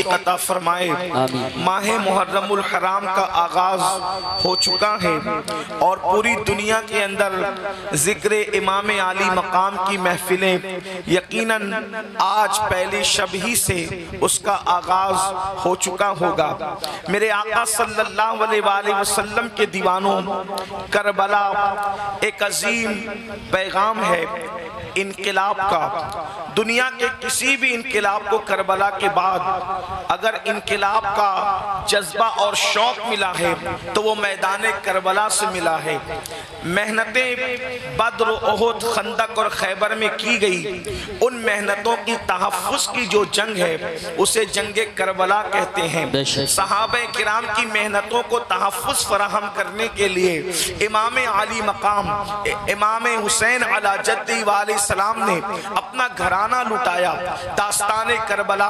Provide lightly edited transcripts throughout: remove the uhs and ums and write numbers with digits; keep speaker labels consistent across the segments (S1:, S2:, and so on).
S1: توفیق عطا فرمائے۔ ماہ محرم الحرام کا آغاز ہو چکا ہے اور پوری دنیا کے اندر ذکر امام عالی مقام کی محفلیں یقیناً آج پہلی شب ہی سے اس کا آغاز ہو چکا ہوگا۔ میرے آقا صلی اللہ علیہ وآلہ وسلم کے دیوانوں، کربلا ایک عظیم پیغام ہے انقلاب کا۔ دنیا کے کسی بھی انقلاب کو کربلا کے بعد اگر انقلاب کا جذبہ اور شوق ملا ہے تو وہ میدان کربلا سے ملا ہے۔ محنتیں بدر، احد، خندق اور خیبر میں کی گئی، ان محنتوں کی تحفظ کی جو جنگ ہے اسے جنگ کربلا کہتے ہیں۔ صحابہ کرام کی محنتوں کو تحفظ فراہم کرنے کے لیے امام علی مقام امام حسین علی جدہ علیہ السلام نے اپنا گھرانہ لٹایا۔ داستان کربلا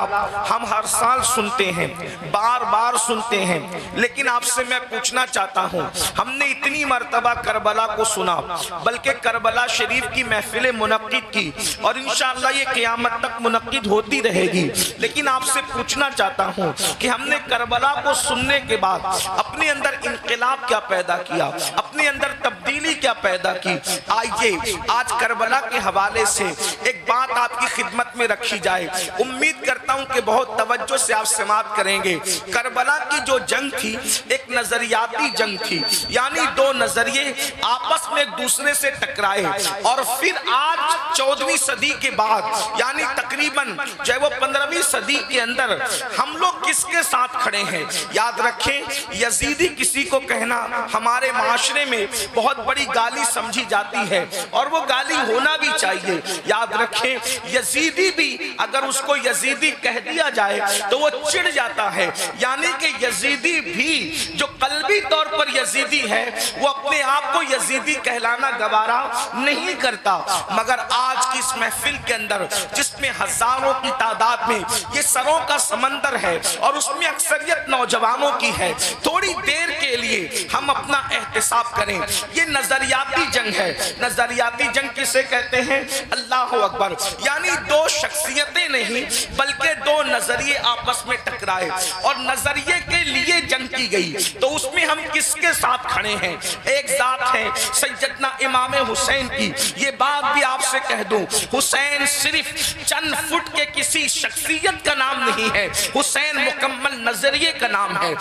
S1: ہم ہر سال سنتے ہیں، بار بار سنتے ہیں، لیکن آپ سے میں پوچھنا چاہتا ہوں، ہم نے اتنی مرتبہ کربلا کو سنا، بلکہ کربلا شریف کی محفلیں منعقد کی اور انشاءاللہ یہ قیامت تک منعقد ہوتی رہے گی، لیکن آپ سے پوچھنا چاہتا ہوں کہ ہم نے کربلا کو سننے کے بعد اپنے اندر انقلاب کیا پیدا کیا، اپنے اندر تبدیلی کیا پیدا کی۔ آئیے آج کربلا کے حوالے سے ایک بات آپ کی خدمت میں رکھی جائے، امید کرتا ہوں کہ بہت توجہ سے آپ سماعت کریں گے۔ کربلا کی جو جنگ تھی ایک نظریاتی جنگ تھی، یعنی دو نظریے آپس میں ایک دوسرے سے ٹکرائے، اور پھر آج 14ویں صدی کے بعد یعنی تقریباً جو ہے وہ 15ویں صدی کے اندر ہم لوگ کس کے ساتھ کھڑے ہیں۔ یاد رکھیں یزیدی کسی کو کہنا ہمارے معاشرے میں بہت بڑی گالی سمجھی جاتی ہے، اور وہ گالی ہونا بھی چاہیے۔ یاد رکھیں یزیدی بھی اگر اس کو یزیدی کہہ دیا جائے تو وہ چڑ جاتا ہے، یعنی کہ یزیدی بھی جو قلبی طور پر یزیدی ہے وہ اپنے آپ کو یزیدی کہلانا گوارا نہیں کرتا۔ مگر آج کی اس محفل کے اندر جس میں ہزاروں کی تعداد میں یہ سروں کا سمندر ہے اور اس میں اکثریت نوجوانوں کی ہے، تھوڑی دیر کے لیے ہم اپنا احتساب کریں۔ یہ نظریاتی جنگ ہے۔ نظریاتی جنگ کسے کہتے ہیں؟ اللہ اکبر، یعنی دو شخصیتیں نہیں بلکہ دو نظریے آپس میں ٹکرائے اور نظریے کے لیے جنگ کی گئی، تو اس میں ہم کس کے ساتھ کھڑے ہیں؟ ایک ذات ہے سیدنا امام حسین کی۔ یہ بات بھی آپ سے کہہ دوں، حسین صرف چند فٹ کے کسی شخصیت کا نام نہیں ہے، حسین مکمل نظریے کا نام ہے۔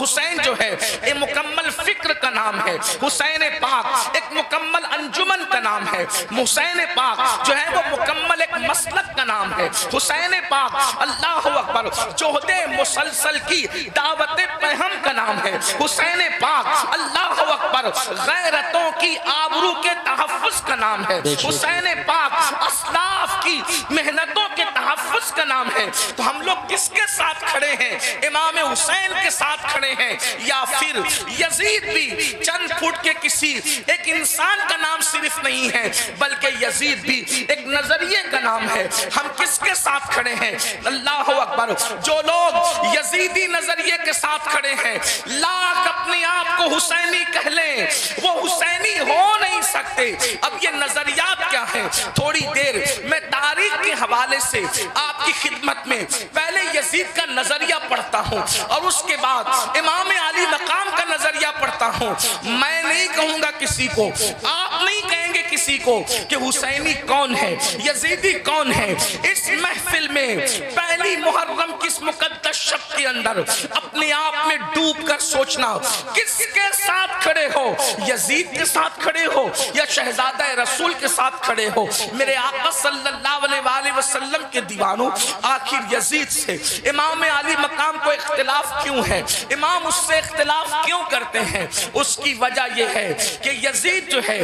S1: حسین جو ہے ایک مکمل فکر کا نام ہے۔ حسین پاک ایک مکمل انجمن کا نام ہے۔ حسین پاک جو ہے وہ مکمل ایک مسلک کا نام ہے۔ حسین پاک اللہ اکبر جہد مسلسل کی دعوت پہم کا نام ہے۔ حسین پاک اللہ اکبر غیرتوں کی آبرو کے تحفظ کا نام ہے۔ حسین پاک اسلاف کی محنتوں کے تحفظ کا نام ہے۔ تو ہم لوگ کس کے ساتھ کھڑے ہیں؟ امام حسین کے ساتھ کھڑے ہیں، یا پھر یزید بھی چند فٹ کے کسی ایک انسان کا نام صرف نہیں ہے بلکہ یزید بھی ایک نظریے کا نام ہے۔ ہم کس کے ساتھ کھڑے ہیں؟ اللہ اکبر، جو لوگ یزیدی نظریے کے ساتھ کھڑے ہیں لاکھ اپنے آپ کو حسینی کہہ لیں، وہ حسینی ہو نہیں سکتے۔ اب یہ نظریات کیا ہیں؟ تھوڑی دیر میں تاریخ کے حوالے سے آپ کی خدمت میں پہلے یزید کا نظریہ پڑھتا ہوں اور اس کے بعد امام علی مقام کا نظریہ پڑھتا ہوں۔ میں نہیں کہوں گا کسی کو، آپ نہیں کہیں گے کسی کو کہ حسینی کون ہے، یزیدی کون ہے۔ اس محفل میں پہلی محرم کس مقدس شب کے اندر اپنے آپ میں ڈوب کر سوچنا کس کے ساتھ کھڑے ہو، یزید کے ساتھ کھڑے ہو یا شہزادہ رسول کے ساتھ کھڑے ہو۔ میرے آقا صلی اللہ علیہ وآلہ وسلم کے دیوانوں، آخر یزید سے امام علی مقام کو اختلاف کیوں ہے؟ امام اس سے اختلاف کیوں کرتے ہیں؟ اس کی وجہ یہ ہے کہ یزید جو ہے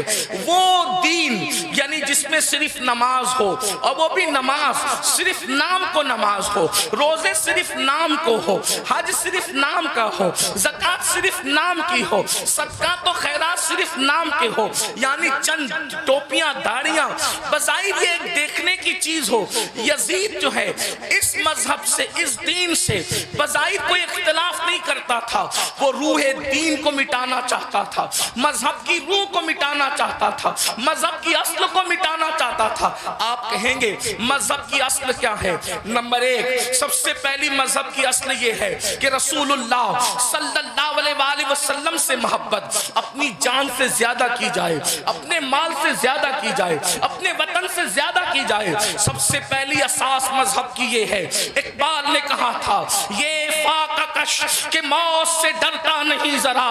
S1: وہ دین یعنی جس میں صرف نماز ہو، اور وہ بھی نماز صرف نام کو نماز ہو، روزے صرف نام کو ہو، حج صرف نام کا ہو، زکوٰۃ صرف نام کی ہو، صدقات و خیرات صرف نام کے ہو، یعنی چند ٹوپیاں داڑیاں بظاہر یہ دیکھنے کی چیز ہو۔ یزید جو ہے اس مذہب سے، اس دین سے بظاہر کوئی اختلاف نہیں کرتا تھا، وہ روح دین کو مٹانا چاہتا تھا، مذہب کی روح کو مٹانا چاہتا تھا، مذہب کی اصل کو مٹانا چاہتا تھا۔ آپ کہیں گے مذہب کی اصل کیا ہے؟ نمبر ایک، سب سے پہلی مذہب کی اصل یہ ہے کہ رسول اللہ صلی اللہ علیہ وسلم سے محبت اپنی جان سے زیادہ کی جائے، اپنے مال سے زیادہ کی جائے، اپنے وطن سے زیادہ کی جائے۔ سب سے پہلی اساس مذہب کی یہ ہے۔ اقبال نے کہا تھا یہ فاقہ کش کہ موت سے ڈرتا نہیں ذرا،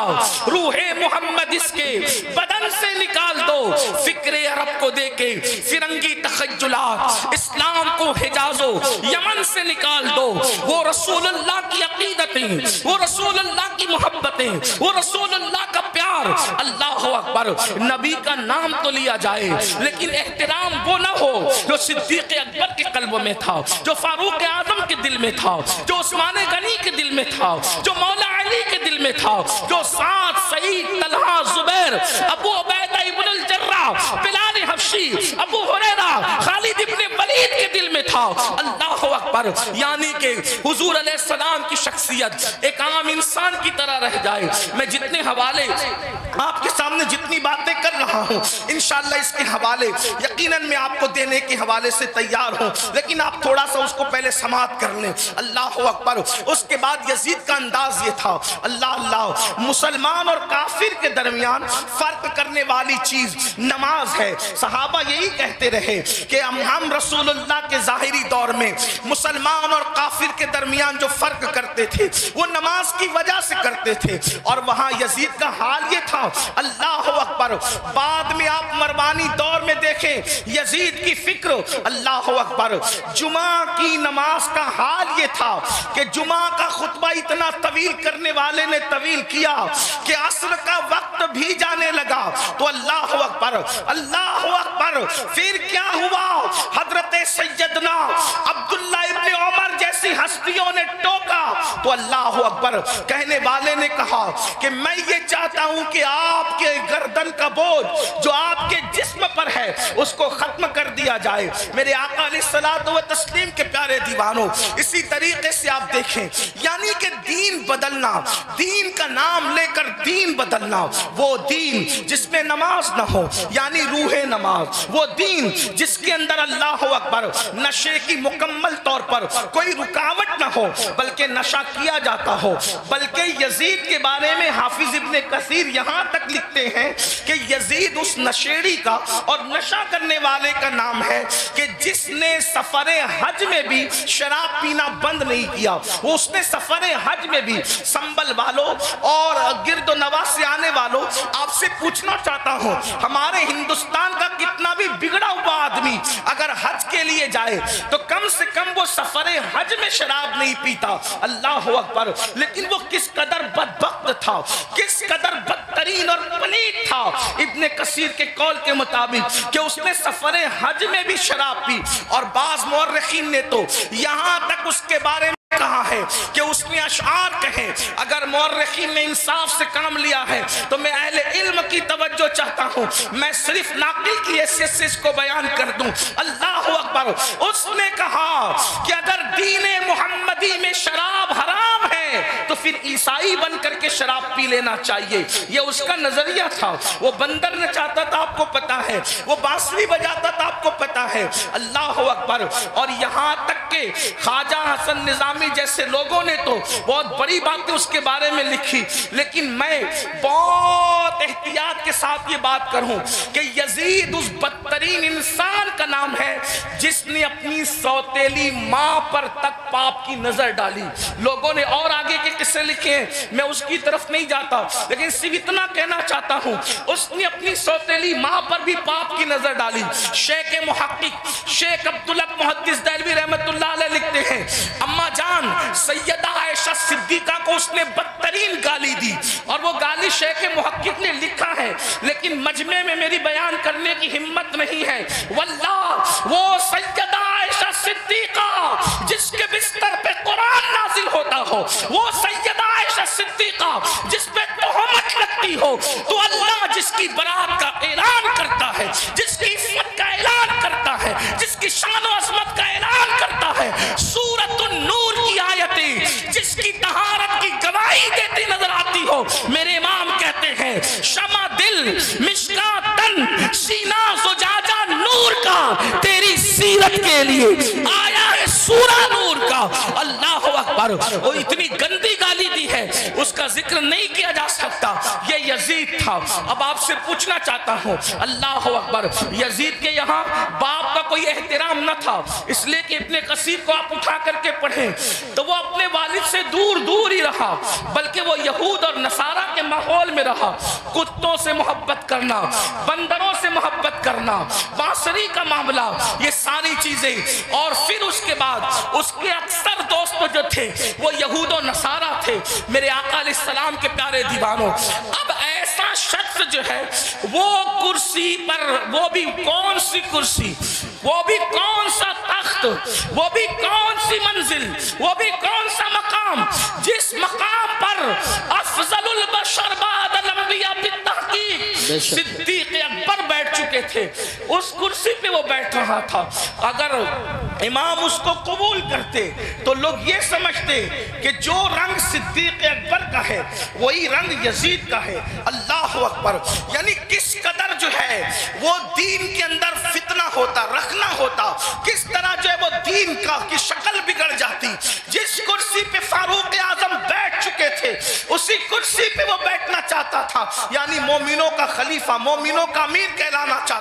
S1: روح محمد اس کے بدن سے نکال دو، فکر عرب کو دے کے فرنگی تخیلات، اسلام کو حجاز و یمن سے نکال دو۔ وہ رسول اللہ کی عقیدتیں، وہ رسول اللہ کی محبتیں، وہ رسول اللہ کا پیار۔ اللہ اکبر، نبی کا نام تو لیا جائے لیکن احترام وہ نہ ہو جو صدیق اکبر کے قلب میں تھا، جو فاروق اعظم کے دل میں تھا، جو عثمان غنی کے دل میں تھا، جو مولا علی کے دل میں تھا، جو سعد، سعید، طلحہ، زبیر، ابو عبیدہ ابن الجراح، بلال حبشی، ابو ہریرہ، خالد ابن ولید کے دل میں تھا۔ اللہ اکبر، یعنی کہ حضور علیہ السلام کی شخصیت ایک عام انسان کی طرح رہ جائے۔ میں جتنے حوالے آپ کے سامنے جتنی باتیں کر رہا ہوں انشاءاللہ اس کے حوالے یقیناً میں آپ کو دینے کے حوالے سے تیار ہوں، لیکن آپ تھوڑا سا اس کو پہلے سماعت کر لیں۔ اللہ اکبر، اس کے بعد یزید کا انداز یہ تھا، اللہ اللہ، مسلمان اور کافر کے درمیان فرق کرنے والی چیز نماز ہے۔ صحابہ یہی کہتے رہے کہ ہم رسول اللہ کے ظاہری دور میں مسلمان اور کافر کے درمیان جو فرق کرتے تھے وہ نماز کی وجہ سے کرتے تھے، اور وہاں یزید کا حال یہ تھا۔ اللہ اکبر، بعد میں آپ مروانی دور میں دیکھیں یزید کی فکر، اللہ اکبر، جمعہ کی نماز کا حال یہ تھا کہ جمعہ کا خطبہ اتنا طویل کرنے والے نے طویل کیا کہ عصر کا وقت بھی جانے لگا تو اللہ اکبر، اللہ اکبر، پھر کیا ہوا؟ حضرت سیدنا عبداللہ ابن عمر جیسی ہستیوں نے ٹوکا تو اللہ اکبر، کہنے والے نے کہا کہ میں یہ چاہتا ہوں کہ آپ کے گردن کا بوجھ جو آپ کے جسم پر ہے اس کو ختم کر دیا جائے۔ میرے آقا علیہ الصلوۃ والتسلیم کے پیارے دیوانوں، اسی طریقے سے آپ دیکھیں یعنی کہ دین بدلنا، دین کا نام لے کر دین بدلنا، وہ دین جس میں نماز نہ ہو یعنی روح نماز، وہ دین جس کے اندر اللہ اکبر نشے کی مکمل طور پر کوئی رکاوٹ نہ ہو بلکہ نشہ کیا جاتا ہو۔ بلکہ یزید کے بارے میں حافظ ابن کثیر یہاں تک لکھتے ہیں کہ یزید اس نشیڑی کا اور نشہ کرنے والے کا نام ہے کہ جس نے سفر حج میں بھی شراب پینا بند نہیں کیا۔ وہ اس نے سفر حج میں بھی، سنبل والوں اور گرد و نواح سے آنے والوں، آپ سے پوچھنا چاہتا ہوں ہمارے ہندوستان کا کتنا بھی بگڑا ہوا آدمی اگر حج کے لیے جائے تو کم سے کم وہ سفر حج میں شراب نہیں پیتا۔ اللہ اکبر، لیکن وہ کس قدر بدبخت تھا، کس قدر بدترین اور پلید تھا ابن کثیر کے قول کے مطابق کہ اس نے سفر حج میں بھی شراب پی، اور بعض مورخین نے تو یہاں تک اس کے بارے میں کہا ہے کہ اس نے اشعار کہے۔ اگر مورخین نے انصاف سے کام لیا ہے تو میں اہل علم کی توجہ چاہتا ہوں، میں صرف ناقل کی حیثیت سے اس کو بیان کر دوں۔ اللہ اکبر، اس نے کہا کہ اگر دین محمدی میں شراب حرام ہے تو پھر عیسائی بن کر کے شراب پی لینا چاہیے، یہ اس کا نظریہ تھا۔ وہ بندر نچاتا تھا، آپ کو پتا ہے، وہ بانسری بجاتا تھا، آپ کو پتا ہے۔ اللہ اکبر، اور یہاں تک کہ خواجہ حسن نظامی جیسے لوگوں نے تو بہت بڑی باتیں اس کے بارے میں لکھی، لیکن میں بہت احتیاط کے ساتھ یہ بات کروں کہ یزید اس بدترین انسان کا نام ہے جس نے اپنی سوتیلی ماں پر تک پاپ کی نظر ڈالی۔ لوگوں نے اور آگے کے قصے لکھے ہیں، میں اس کی طرف نہیں جاتا، لیکن صرف اتنا کہنا چاہتا ہوں اس نے اپنی سوتیلی ماں پر بھی پاپ کی نظر ڈالی۔ شیخ محقق شیخ عبداللہ محدث دہلوی رحمت اللہ علیہ لکھتے ہیں اماں جان سیدہ عائشہ صدیقہ کو اس نے بدترین گالی دی، اور وہ گالی شیخ محقق نے لکھا ہے لیکن مجمع میں میری بیان کرنے کی ہمت نہیں ہے۔ واللہ وہ سیدہ عائشہ صدیقہ جس کے بستر پہ قرآن نازل ہوتا ہو، وہ سیدہ عائشہ صدیقہ جس پہ تہمت لگتی ہو، تو اللہ جس کی برات کا اعلان کرتا ہے، جس کی عصمت کا اعلان کرتا ہے، جس کی شان و عظمت کا اعلان کرتا ہے، سورۃ النور کی آیتیں جس کی طہارت کی گواہی دیتی نظر آتی ہو، میرے امام کہتے ہیں شمع دل مشکاتن سینہ زجاجہ نور کا تیری سیرت کے لیے آیا ہے سورہ نور کا۔ اللہ اکبر، وہ اتنی گندی گالی دی ہے اس کا ذکر نہیں کیا جا سکتا، یہ یزید تھا۔ اب آپ سے پوچھنا چاہتا ہوں، اللہ اکبر، یزید کے یہاں باپ کا کوئی احترام نہ تھا، اس لیے کہ ابن کثیر کو آپ اٹھا کر کے پڑھیں تو وہ اپنے والد سے دور دور ہی رہا، بلکہ وہ یہود اور نصارہ کے ماحول میں رہا، کتوں سے محبت کرنا، بندروں سے محبت کرنا، بانسری کا معاملہ، یہ ساری چیزیں، اور پھر اس کے بعد اس کے اکثر دوست جو تھے وہ یہود و نصارہ تھے۔ میرے آقا علیہ السلام کے پیارے دیوانوں، اب ایسا شخص جو ہے وہ کرسی پر، وہ بھی کون سی کرسی، وہ بھی کون سا تخت، وہ بھی کون سی منزل، وہ بھی کون سا مقام، جس مقام پر افضل البشر بعد الانبیاء بالتحقیق صدیق اکبر بیٹھ چکے تھے، اس کرسی پہ وہ بیٹھ رہا تھا۔ اگر امام اس کو قبول کرتے تو لوگ یہ سمجھتے کہ جو رنگ صدیق اکبر کا ہے وہی رنگ یزید کا ہے۔ اللہ اکبر، یعنی کس قدر جو ہے وہ دین کے اندر فتنہ ہوتا، رکھنا ہوتا، کس طرح جو ہے وہ دین کا کی شکل بگڑ جاتی۔ جس کرسی پہ فاروق اعظم بیٹھ چکے تھے اسی کرسی پہ وہ بیٹھنا چاہتا تھا، یعنی مومنوں کا خلیفہ، مومنوں کا امیر کہلانا چاہتا